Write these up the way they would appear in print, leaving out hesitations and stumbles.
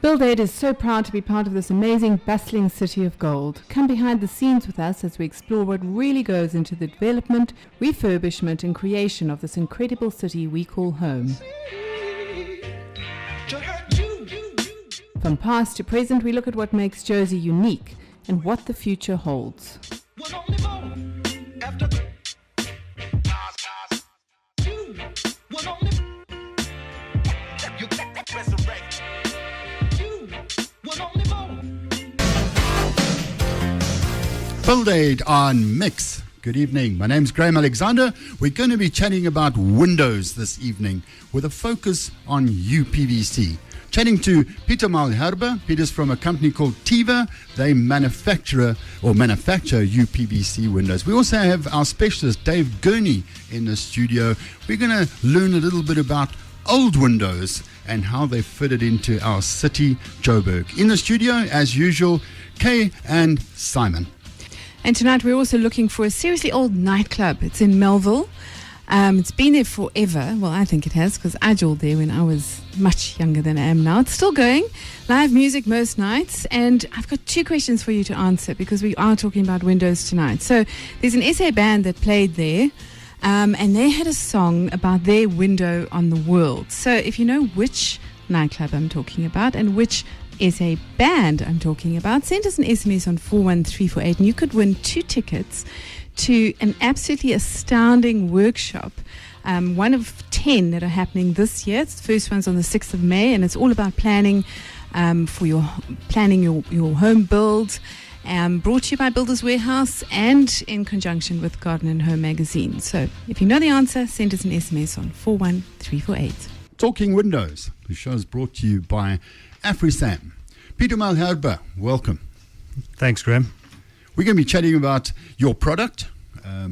BuildAid is so proud to be part of this amazing, bustling city of gold. Come behind the scenes with us as we explore what really goes into the development, refurbishment and creation of this incredible city we call home. From past to present, we look at what makes Jersey unique and what the future holds. BuildAid on Mix. Good evening. My name's Graham Alexander. We're going to be chatting about windows this evening with a focus on UPVC. Chatting to Pieter Malherbe. Peter's from a company called TEVA. They manufacture UPVC windows. We also have our specialist, Dave Gurney, in the studio. We're going to learn a little bit about old windows and how they fitted into our city, Joburg. In the studio, as usual, Kay and Simon. And tonight we're also looking for a seriously old nightclub. It's in Melville. It's been there forever. Well, I think it has, because I joined there when I was much younger than I am now. It's still going. Live music most nights. And I've got two questions for you to answer, because we are talking about windows tonight. So there's an SA band that played there, and they had a song about their window on the world. So if you know which nightclub I'm talking about and which SA band I'm talking about, send us an SMS on 41348 and you could win 2 tickets to an absolutely astounding workshop, one of 10 that are happening this year. The first one's on the 6th of May, and it's all about planning for your home build, brought to you by Builders Warehouse and in conjunction with Garden and Home magazine. So if you know the answer, send us an SMS on 41348. Talking Windows. The show is brought to you by AfriSam. Pieter Malherbe, welcome. Thanks, Graham. We're going to be chatting about your product,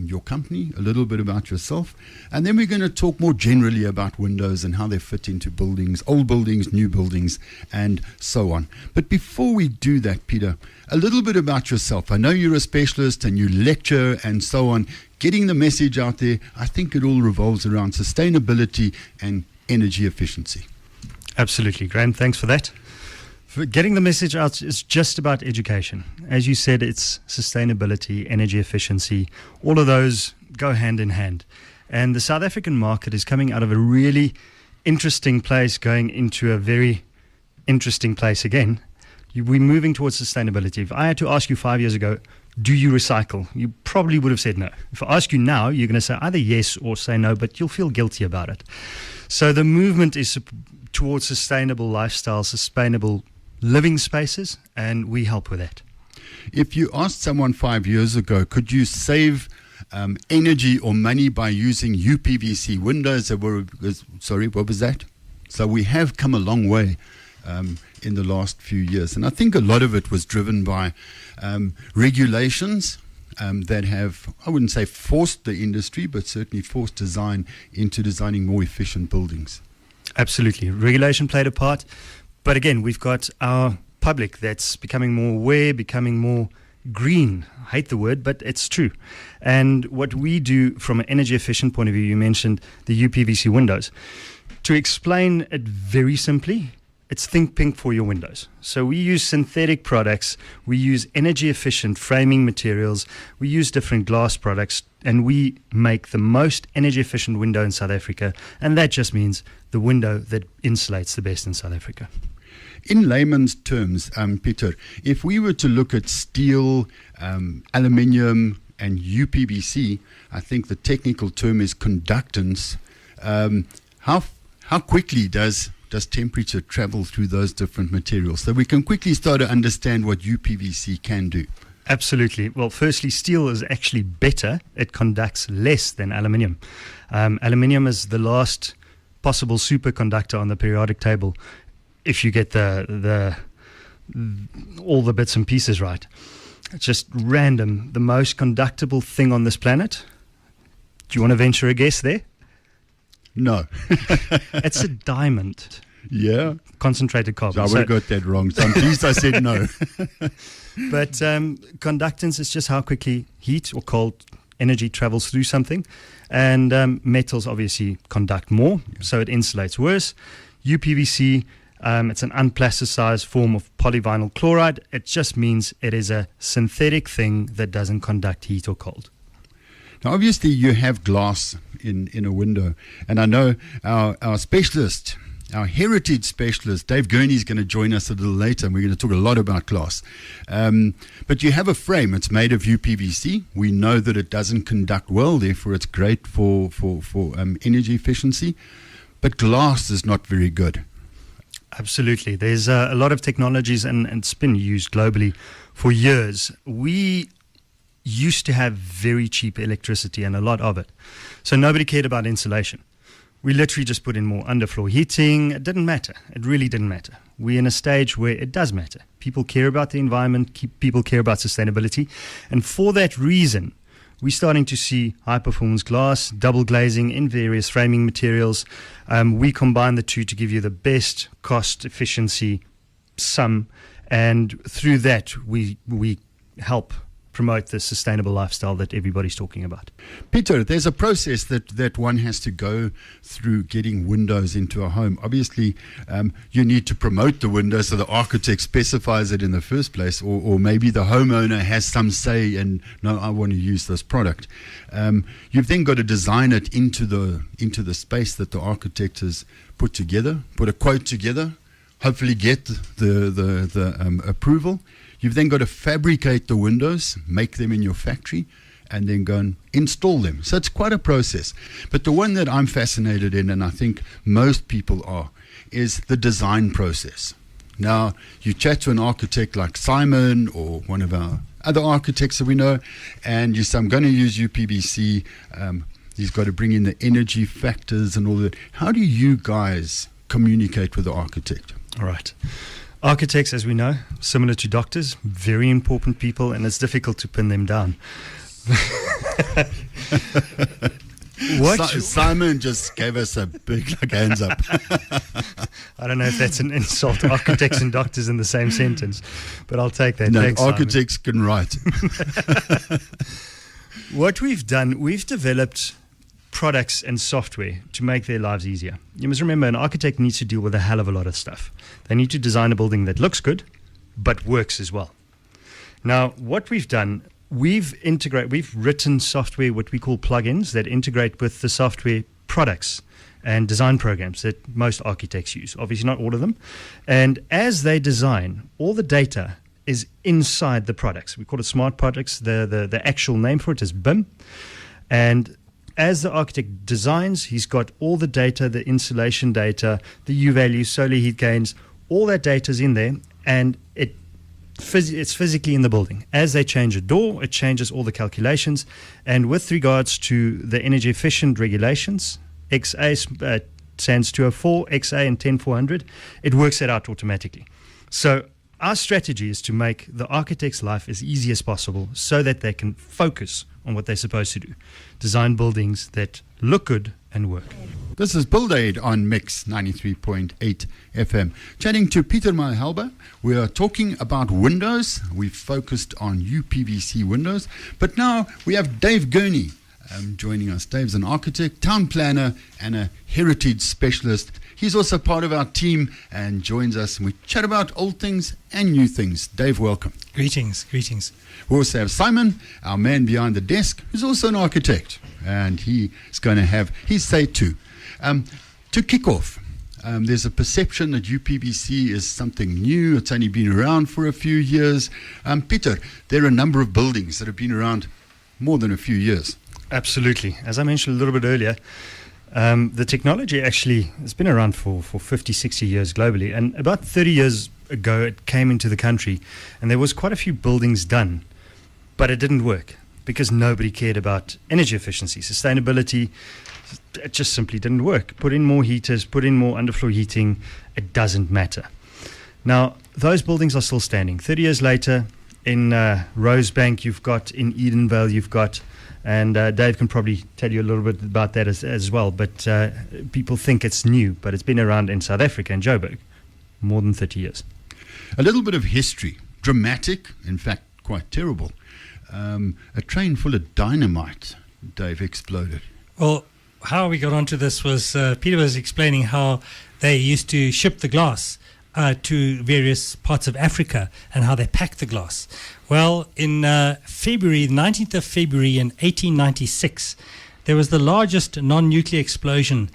your company, a little bit about yourself, and then we're going to talk more generally about windows and how they fit into buildings, old buildings, new buildings, and so on. But before we do that, Peter, a little bit about yourself. I know you're a specialist and you lecture and so on. Getting the message out there, I think it all revolves around sustainability and energy efficiency. Absolutely, Graham. Thanks for that. For getting the message out is just about education. As you said, it's sustainability, energy efficiency. All of those go hand in hand. And the South African market is coming out of a really interesting place, going into a very interesting place again. We're moving towards sustainability. If I had to ask you 5 years ago, do you recycle? You probably would have said no. If I ask you now, you're going to say either yes or say no, but you'll feel guilty about it. So the movement is towards sustainable lifestyle, sustainable living spaces, and we help with that. If you asked someone 5 years ago, could you save energy or money by using UPVC windows? Sorry, what was that? So we have come a long way in the last few years. And I think a lot of it was driven by regulations that have, I wouldn't say forced the industry, but certainly forced design into designing more efficient buildings. Absolutely. Regulation played a part. But again, we've got our public that's becoming more aware, becoming more green. I hate the word, but it's true. And what we do from an energy efficient point of view, you mentioned the UPVC windows. To explain it very simply, it's think pink for your windows. So we use synthetic products, we use energy efficient framing materials, we use different glass products, and we make the most energy efficient window in South Africa. And that just means the window that insulates the best in South Africa. In layman's terms, Pieter, if we were to look at steel, aluminium, and UPVC, I think the technical term is conductance. How quickly does temperature travel through those different materials? So we can quickly start to understand what UPVC can do. Absolutely. Well, firstly, steel is actually better. It conducts less than aluminium. Aluminium is the last possible superconductor on the periodic table, if you get all the bits and pieces right. It's just random. The most conductible thing on this planet. Do you want to venture a guess there? No. It's a diamond. Yeah. Concentrated carbon. So I would have got that wrong. So I'm pleased I said no. But conductance is just how quickly heat or cold energy travels through something. And metals obviously conduct more, so it insulates worse. UPVC, it's an unplasticized form of polyvinyl chloride. It just means it is a synthetic thing that doesn't conduct heat or cold. Now, obviously, you have glass in a window, and I know our specialist, our heritage specialist, Dave Gurney, is going to join us a little later, and we're going to talk a lot about glass. But you have a frame. It's made of UPVC. We know that it doesn't conduct well, therefore it's great for energy efficiency. But glass is not very good. Absolutely. There's a lot of technologies, and it's been used globally for years. We used to have very cheap electricity, and a lot of it. So nobody cared about insulation. We literally just put in more underfloor heating. It didn't matter. It really didn't matter. We're in a stage where it does matter. People care about the environment. People care about sustainability. And for that reason, we're starting to see high-performance glass, double glazing in various framing materials. We combine the two to give you the best cost efficiency sum. And through that, we help promote the sustainable lifestyle that everybody's talking about. Pieter, there's a process that one has to go through getting windows into a home. Obviously, you need to promote the window, so the architect specifies it in the first place, or maybe the homeowner has some say and, no, I want to use this product. You've then got to design it into the space that the architect has put together, put a quote together, hopefully get the approval. You've then got to fabricate the windows, make them in your factory, and then go and install them. So it's quite a process. But the one that I'm fascinated in, and I think most people are, is the design process. Now, you chat to an architect like Simon or one of our other architects that we know, and you say, I'm going to use UPVC. He's got to bring in the energy factors and all that. How do you guys communicate with the architect? All right. Architects, as we know, similar to doctors, very important people, and it's difficult to pin them down. Simon just gave us a big hands up. I don't know if that's an insult, architects and doctors in the same sentence, but I'll take that. No, thanks, architects can write. What we've done, we've developed products and software to make their lives easier. You must remember, an architect needs to deal with a hell of a lot of stuff. They need to design a building that looks good, but works as well. Now, what we've done, we've written software, what we call plugins, that integrate with the software products and design programs that most architects use. Obviously, not all of them. And as they design, all the data is inside the products. We call it smart products. The actual name for it is BIM. And as the architect designs, he's got all the data, the insulation data, the U values, solar heat gains, all that data is in there, and it's physically in the building. As they change a door, it changes all the calculations. And with regards to the energy efficient regulations, XA SANS 204, XA and 10400, it works that out automatically. So our strategy is to make the architect's life as easy as possible so that they can focus on what they're supposed to do. Design buildings that look good and work. This is BuildAid on Mix 93.8 FM. Chatting to Pieter Malherbe. We are talking about windows. We've focused on UPVC windows. But now we have Dave Gurney joining us. Dave's an architect, town planner, and a heritage specialist. He's also part of our team and joins us, and we chat about old things and new things. Dave, welcome. Greetings. We also have Simon, our man behind the desk, who's also an architect, and he's going to have his say too. To kick off, there's a perception that UPVC is something new. It's only been around for a few years. Pieter, there are a number of buildings that have been around more than a few years. Absolutely. As I mentioned a little bit earlier, the technology actually has been around for 50, 60 years globally. And about 30 years ago, it came into the country, and there was quite a few buildings done, but it didn't work because nobody cared about energy efficiency, sustainability. It just simply didn't work. Put in more heaters, put in more underfloor heating, it doesn't matter. Now, those buildings are still standing. 30 years later, in Rosebank, you've got, in Edenvale, you've got, and Dave can probably tell you a little bit about that as well, but people think it's new, but it's been around in South Africa, in Joburg, more than 30 years. A little bit of history, dramatic, in fact, quite terrible. A train full of dynamite, Dave, exploded. Well, how we got onto this was Peter was explaining how they used to ship the glass to various parts of Africa, and how they packed the glass. Well, in February, 19th of February in 1896, there was the largest non-nuclear explosion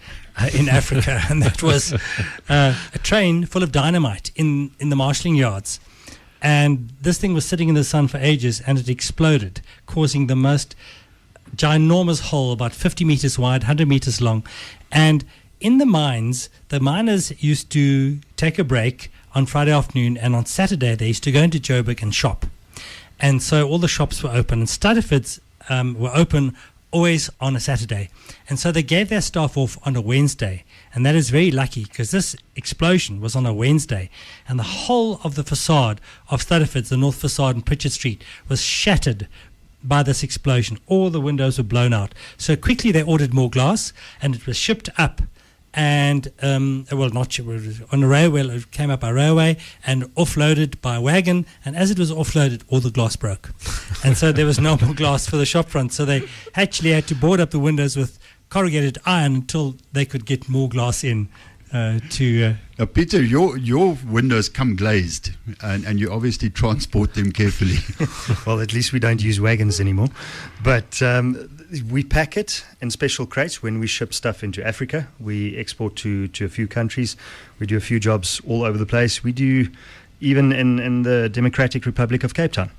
in Africa, and that was a train full of dynamite in the marshalling yards. And this thing was sitting in the sun for ages, and it exploded, causing the most ginormous hole, about 50 meters wide, 100 meters long. And in the mines, the miners used to take a break on Friday afternoon, and on Saturday they used to go into Joburg and shop. And so all the shops were open, and Studdefords were open always on a Saturday. And so they gave their staff off on a Wednesday. And that is very lucky, because this explosion was on a Wednesday. And the whole of the facade of Studdefords, the north facade in Pritchard Street, was shattered by this explosion. All the windows were blown out. So quickly they ordered more glass, and it was shipped up. And, not shipped, on a railway, it came up by railway and offloaded by wagon. And as it was offloaded, all the glass broke. And so there was no more glass for the shop front. So they actually had to board up the windows with corrugated iron until they could get more glass in Now, Pieter, your windows come glazed, and you obviously transport them carefully. Well, at least we don't use wagons anymore. But we pack it in special crates when we ship stuff into Africa. We export to a few countries. We do a few jobs all over the place. We do even in the Democratic Republic of Cape Town.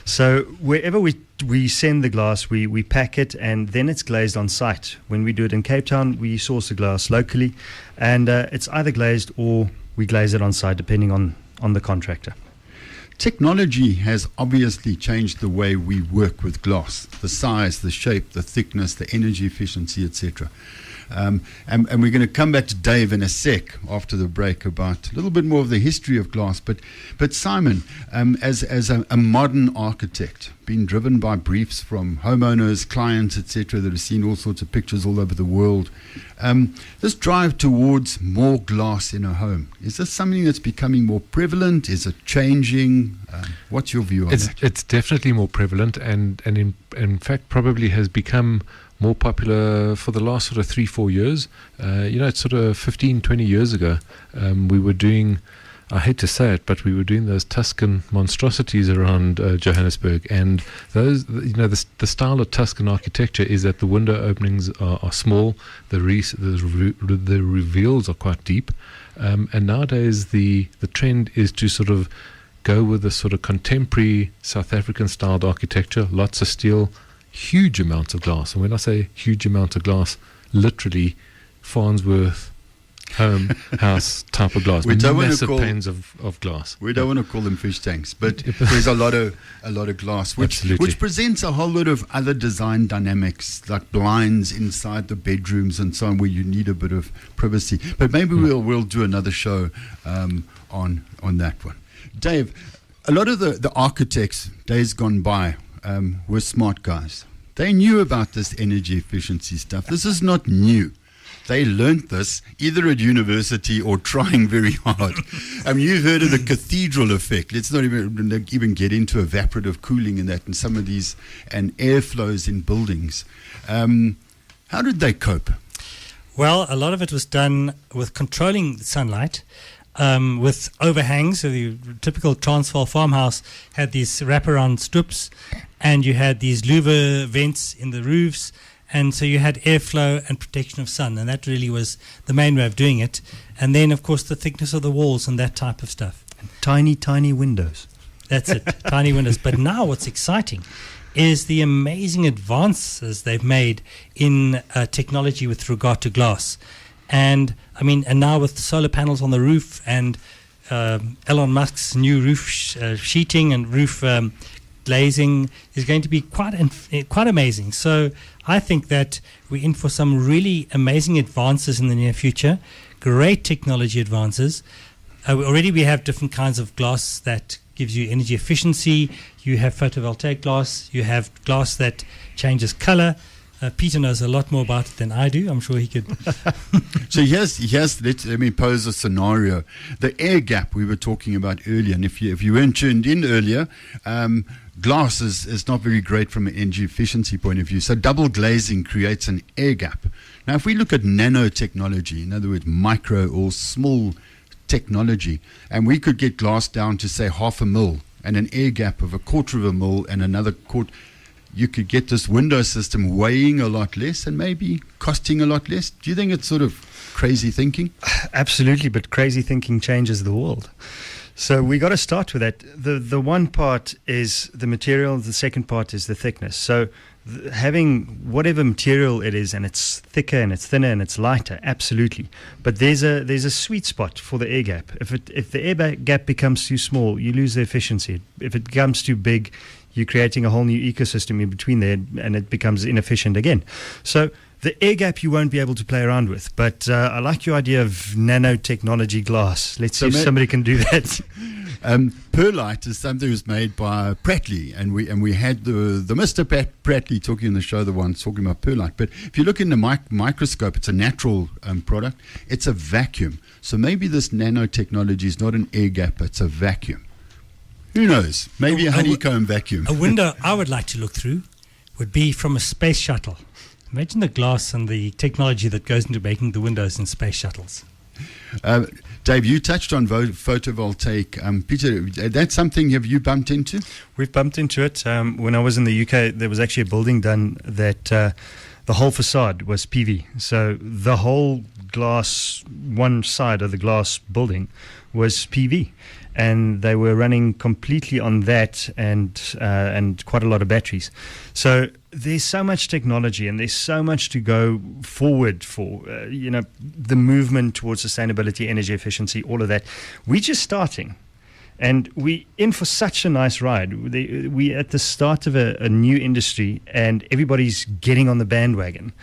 So wherever we send the glass, we pack it, and then it's glazed on site. When we do it in Cape Town, we source the glass locally, and it's either glazed or we glaze it on site, depending on the contractor. Technology has obviously changed the way we work with glass, the size, the shape, the thickness, the energy efficiency, etc. And we're going to come back to Dave in a sec after the break about a little bit more of the history of glass. But Simon, as a modern architect, being driven by briefs from homeowners, clients, etc., that have seen all sorts of pictures all over the world, this drive towards more glass in a home, is this something that's becoming more prevalent? Is it changing? What's your view on that? It's definitely more prevalent, and in fact probably has become more popular for the last sort of 3-4 years. It's sort of 15-20 years ago, we were doing, I hate to say it, but we were doing those Tuscan monstrosities around Johannesburg, and those, the style of Tuscan architecture is that the window openings are small, the reveals are quite deep, and nowadays the trend is to sort of go with a sort of contemporary South African styled architecture, lots of steel, huge amounts of glass. And when I say huge amount of glass, literally Farnsworth house type of glass. We don't massive panes of glass. We don't want to call them fish tanks, but there's a lot of glass, which presents a whole lot of other design dynamics, like blinds inside the bedrooms and so on, where you need a bit of privacy. But maybe we'll do another show on that one. Dave, a lot of the architects days gone by were smart guys. They knew about this energy efficiency stuff. This is not new. They learnt this either at university or trying very hard. You've heard of the cathedral effect. Let's not even get into evaporative cooling and that, and some of these, and airflows in buildings. How did they cope? Well, a lot of it was done with controlling the sunlight, with overhangs. So the typical Transvaal farmhouse had these wraparound stoops, and you had these louver vents in the roofs, and so you had airflow and protection of sun, and that really was the main way of doing it. And then, of course, the thickness of the walls and that type of stuff. And tiny windows. That's it, tiny windows. But now what's exciting is the amazing advances they've made in technology with regard to glass. And now with solar panels on the roof, and Elon Musk's new roof sheeting and roof glazing is going to be quite amazing. So I think that we're in for some really amazing advances in the near future, great technology advances. We have different kinds of glass that gives you energy efficiency. You have photovoltaic glass. You have glass that changes color. Pieter knows a lot more about it than I do. I'm sure he could. So let me pose a scenario. The air gap we were talking about earlier, and if you weren't tuned in earlier, glass is not very great from an energy efficiency point of view. So double glazing creates an air gap. Now, if we look at nanotechnology, in other words, micro or small technology, and we could get glass down to, say, 0.5 mil and an air gap of 1/4 mil and another quarter, you could get this window system weighing a lot less and maybe costing a lot less. Do you think it's sort of crazy thinking? Absolutely, but crazy thinking changes the world. So we got to start with that. The one part is the material, the second part is the thickness. So having whatever material it is, and it's thicker and it's thinner and it's lighter, absolutely. But there's a sweet spot for the air gap. If the air gap becomes too small, you lose the efficiency. If it becomes too big, you're creating a whole new ecosystem in between there, and it becomes inefficient again. So the air gap you won't be able to play around with. But I like your idea of nanotechnology glass. Let's see if somebody can do that. Perlite is something that was made by Prattley, and we had the Mr. Prattley talking in the show, the one talking about perlite. But if you look in the microscope, it's a natural product. It's a vacuum. So maybe this nanotechnology is not an air gap, it's a vacuum. Who knows? Maybe a honeycomb vacuum. A window I would like to look through would be from a space shuttle. Imagine the glass and the technology that goes into making the windows in space shuttles. Dave, you touched on photovoltaic. Pieter, that's something have you bumped into? We've bumped into it. When I was in the UK, there was actually a building done that the whole facade was PV. So the whole glass, one side of the glass building was PV. And they were running completely on that and quite a lot of batteries. So there's so much technology and there's so much to go forward for, the movement towards sustainability, energy efficiency, all of that. We're just starting. And we're in for such a nice ride. We're at the start of a new industry and everybody's getting on the bandwagon.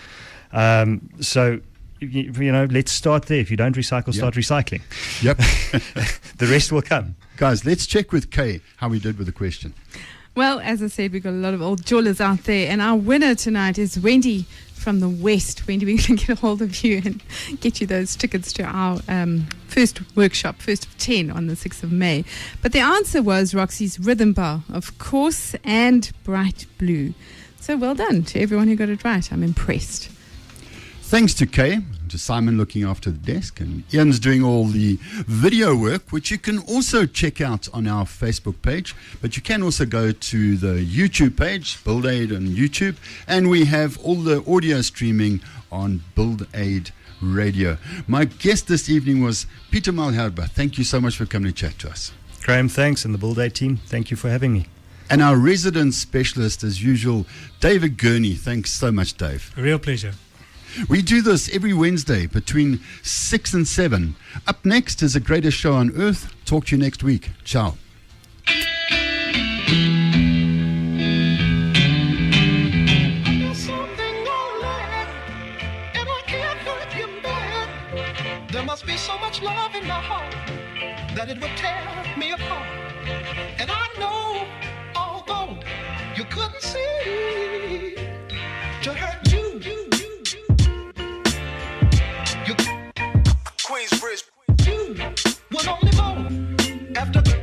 So let's start there. If you don't recycle, start recycling. Yep. The rest will come. Guys, let's check with Kay how we did with the question. Well, as I said, we've got a lot of old jewelers out there, and our winner tonight is Wendy from the West. Wendy, we're going to get a hold of you and get you those tickets to our first workshop, first of 10 on the 6th of May. But the answer was Roxy's Rhythm Bar, of course, and Bright Blue. So well done to everyone who got it right. I'm impressed. Thanks to Kay, to Simon looking after the desk, and Ian's doing all the video work, which you can also check out on our Facebook page. But you can also go to the YouTube page, BuildAid on YouTube, and we have all the audio streaming on BuildAid Radio. My guest this evening was Pieter Malherbe. Thank you so much for coming to chat to us. Graham, thanks, and the BuildAid team, thank you for having me. And our resident specialist, as usual, Dave Gurney. Thanks so much, Dave. A real pleasure. We do this every Wednesday between 6 and 7. Up next is the greatest show on earth. Talk to you next week. Ciao. There must be so much love in my heart that it would tear me apart. And I know, although you couldn't see, to hurt you. Queensbridge, you would only go after you.